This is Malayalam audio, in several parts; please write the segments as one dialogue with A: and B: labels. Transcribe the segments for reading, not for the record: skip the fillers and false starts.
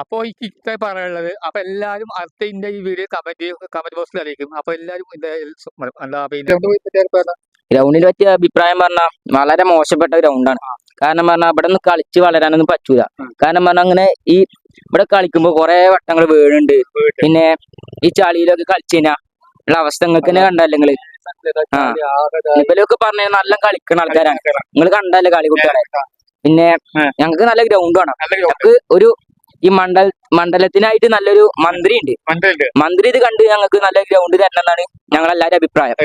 A: അപ്പൊ എനിക്ക് ഇത്ര പറയാനുള്ളത്. അപ്പൊ എല്ലാരും അടുത്ത ഇന്റെ ഈ വീഡിയോ കമന്റ് ബോക്സിൽ അറിയിക്കും. അപ്പൊ എല്ലാരും എന്താ പിന്നെ
B: ഗ്രൗണ്ടിനെ പറ്റിയ അഭിപ്രായം പറഞ്ഞാൽ വളരെ മോശപ്പെട്ട ഗ്രൗണ്ടാണ്. കാരണം പറഞ്ഞാൽ ഇവിടെ നിന്ന് കളിച്ച് വളരാനൊന്നും പറ്റൂല. കാരണം പറഞ്ഞാൽ അങ്ങനെ ഈ ഇവിടെ കളിക്കുമ്പോ കുറെ വട്ടങ്ങൾ വീഴുന്നുണ്ട്. പിന്നെ ഈ ചളിയിലൊക്കെ കളിച്ചു കഴിഞ്ഞാൽ ഉള്ള അവസ്ഥ നിങ്ങൾക്ക് തന്നെ കണ്ടല്ലേ നിങ്ങള്. ഇവരൊക്കെ പറഞ്ഞ നല്ല കളിക്കുന്ന ആൾക്കാരാണ്. നിങ്ങൾ കണ്ടല്ലേ കളി കുട്ടികളെ. പിന്നെ ഞങ്ങൾക്ക് നല്ല ഗ്രൗണ്ട് വേണം. ഞങ്ങൾക്ക് ഒരു ഈ മണ്ഡലത്തിനായിട്ട് നല്ലൊരു മന്ത്രി ഉണ്ട്. മന്ത്രി ഇത് കണ്ട് ഞങ്ങൾക്ക് നല്ല ഗ്രൗണ്ട് തരണം എന്നാണ് ഞങ്ങളെല്ലാരും അഭിപ്രായം.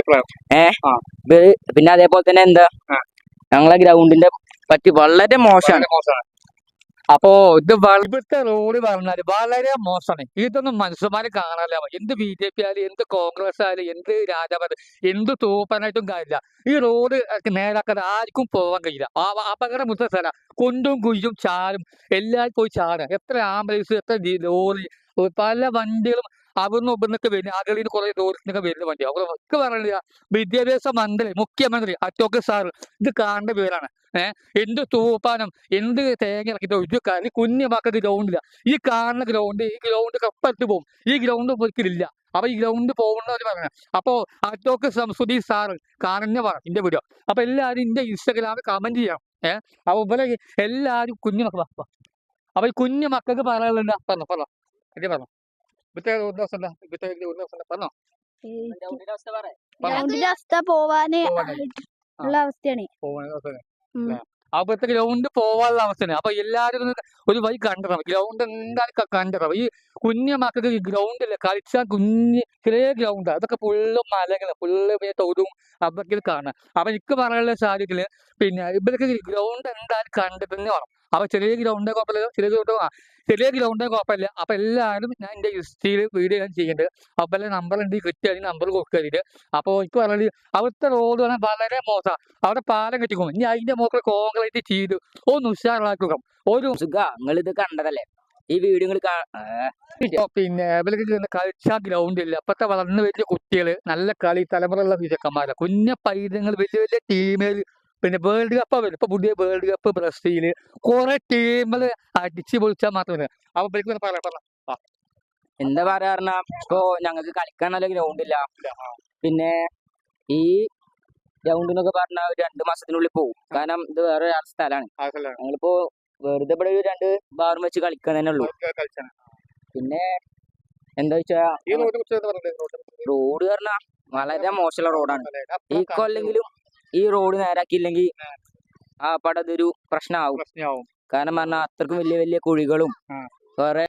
B: പിന്നെ അതേപോലെ തന്നെ എന്താ ഞങ്ങളെ ഗ്രൗണ്ടിന്റെ പറ്റി വളരെ മോശമാണ്.
A: അപ്പോ ഇത് ഇവിടുത്തെ റോഡ് പറഞ്ഞാല് വളരെ മോശമാണ്. ഇതൊന്നും മനുഷ്യന്മാരെ കാണാനില്ല. എന്ത് BJP ആയാലും എന്ത് കോൺഗ്രസ് ആയാലും എന്ത് രാജാവായാലും എന്ത് തൂപ്പാനായിട്ടും കാര്യമില്ല. ഈ റോഡ് നേരാക്കാതെ ആർക്കും പോകാൻ കഴിയില്ല. അപകടം മുത്ത സ്ഥലം കുണ്ടും കുയ്യും ചാരും എല്ലാവരും പോയി ചാടുക. എത്ര ആംബുലൻസ് എത്ര ലോറി പല വണ്ടികളും അവിടുന്ന് ഇവിടുന്നൊക്കെ വരുന്ന അതിൽ നിന്ന് കുറെ ദൂരത്തിനൊക്കെ വരുന്ന വണ്ടിയാണ്. അവർക്ക് പറയുന്നില്ല. വിദ്യാഭ്യാസ മന്ത്രി മുഖ്യമന്ത്രി അശോക് സാർ ഇത് കാണേണ്ട പേരാണ്. എന്ത് തൂപ്പാനം എന്ത് തേങ്ങ ഇറക്കിട്ടോ ഇത് ഈ കുഞ്ഞു മക്കൾക്ക് ഗ്രൗണ്ടില്ല. ഈ കാണുന്ന ഈ ഗ്രൗണ്ട് കപ്പത്ത് പോകും. ഈ ഗ്രൗണ്ട് ഒരിക്കലില്ല. അപ്പൊ ഈ ഗ്രൗണ്ട് പോകുന്നവർ പറഞ്ഞ അപ്പൊ അശോക് സംസുദി സാർ കാണുന്ന പറ എന്റെ വീഡിയോ. അപ്പൊ എല്ലാവരും എന്റെ ഇൻസ്റ്റാഗ്രാമിൽ കമന്റ് ചെയ്യാം. അപ്പൊ ഇവിടെ എല്ലാവരും കുഞ്ഞു മക്കൾ അപ്പൊ ഈ കുഞ്ഞു മക്കൾക്ക് പറയാനുള്ള പറഞ്ഞോ ഇത് പറഞ്ഞോ പറഞ്ഞോ.
C: അവസ്ഥ പോവാന് ഉള്ള അവസ്ഥയാണ്.
A: അവിടുത്തെ ഗ്രൗണ്ട് പോവാനുള്ള അവസ്ഥയാണ്. അപ്പൊ എല്ലാരും ഒരു വഴി കണ്ടിടണം. ഗ്രൗണ്ട് എന്തായാലും കണ്ടിടണം. ഈ കുഞ്ഞു മക്കൾക്ക് ഈ ഗ്രൗണ്ടില്ല കളിച്ചാൽ ചെറിയ ഗ്രൗണ്ട് അതൊക്കെ ഫുള്ള് മലകള് ഫുള്ള് പിന്നെ തൊടും അതൊക്കെ കാണാം. അപ്പൊ എനിക്ക് പറയാനുള്ള സാഹചര്യത്തില് പിന്നെ ഇവർക്ക് ഗ്രൗണ്ട് എന്തായാലും കണ്ടിട്ട് തന്നെ വേണം. അപ്പൊ ചെറിയ ഗ്രൗണ്ട് കുഴപ്പമില്ല. ചെറിയ ഗ്രൗണ്ട് കുഴപ്പമില്ല. അപ്പൊ എല്ലാവരും ഞാൻ എന്റെ ഇൻസ്റ്റയിൽ വീഡിയോ ഞാൻ ചെയ്യുന്നുണ്ട്. അപ്പൊ എല്ലാം നമ്പർ ഉണ്ട് കിട്ടിയാൽ നമ്പർ കൊടുക്കരുത്. അപ്പൊ എനിക്ക് പറയുന്നത് അവിടുത്തെ റോഡ് പറഞ്ഞാൽ വളരെ മോശം. അവിടെ പാലം കെട്ടിക്കും. ഇനി അതിന്റെ മുകളിൽ കോൺക്രീറ്റ് ചെയ്ത് ഒന്ന് ഉഷാറാക്കുക. ഒരു
B: നിങ്ങൾ ഇത് കണ്ടതല്ലേ ഈ വീഡിയോ
A: പിന്നെ ഇവർക്ക് കളിച്ചാൽ ഗ്രൗണ്ട് ഇല്ല. ഇപ്പത്തെ വളർന്നു വലിയ കുട്ടികള് നല്ല കളി തലമുറയുള്ള ചെക്കന്മാരാ. കുഞ്ഞ പൈതങ്ങൾ വലിയ വലിയ ടീമുകൾ പിന്നെ വേൾഡ് കപ്പ് വരും. ഇപ്പൊ പുതിയ വേൾഡ് കപ്പ് ബ്രസീല് കുറെ ടീമുകള് അടിച്ചു പൊളിച്ചാൽ മാത്രമേ. അപ്പൊ ഇവർക്ക് പറയാം
B: എന്താ പറയാ ഇപ്പൊ ഞങ്ങൾക്ക് കളിക്കാൻ നല്ല ഗ്രൗണ്ട് ഇല്ല. പിന്നെ ഈ ഗ്രൗണ്ട് എന്നൊക്കെ പറഞ്ഞ 2 മാസത്തിനുള്ളിൽ പോകും. കാരണം ഇത് വേറെ സ്ഥലമാണ്. ഞങ്ങളിപ്പോ വെറുതെ ഇവിടെ 2 ബാറും വെച്ച് കളിക്കാൻ തന്നെ ഉള്ളൂ. പിന്നെ എന്താ വെച്ചാ റോഡ് പറഞ്ഞ വളരെ മോശമുള്ള റോഡാണ്. ഈ കൊല്ലെങ്കിലും ഈ റോഡ് നേരാക്കിയില്ലെങ്കിൽ ആ പടതൊരു പ്രശ്നമാവും. കാരണം പറഞ്ഞാൽ അത്രക്കും വലിയ വലിയ കുഴികളും വേറെ